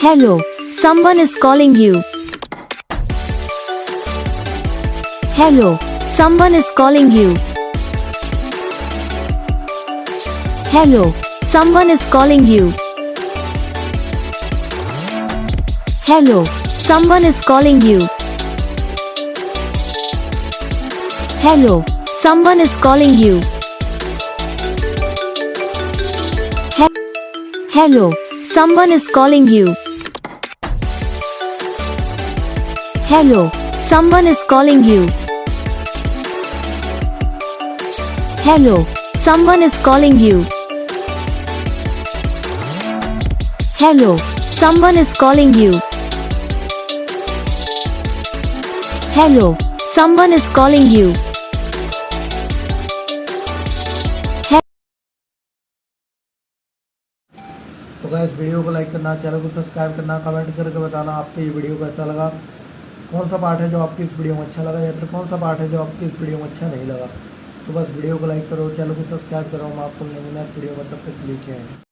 Hello, someone is calling you. Hello, someone is calling you. Hello, someone is calling you. Hello, someone is calling you. Hello, someone is calling you. Hello, someone is calling you. Hello, someone is calling you. Hello, someone is calling you. Hello, someone is calling you. Hello, someone is calling you. तो guys video को like करना, channel को subscribe करना, comment करके बताना आपको ये video कैसा लगा, कौन सा पार्ट है जो आपकी इस वीडियो में अच्छा लगा या फिर कौन सा पार्ट है जो आपकी इस वीडियो में अच्छा नहीं लगा। तो बस वीडियो को लाइक करो, चैनल को सब्सक्राइब करो। हम आपको मिलेंगे नेक्स्ट वीडियो में, तब तक के लिए जय हिंद।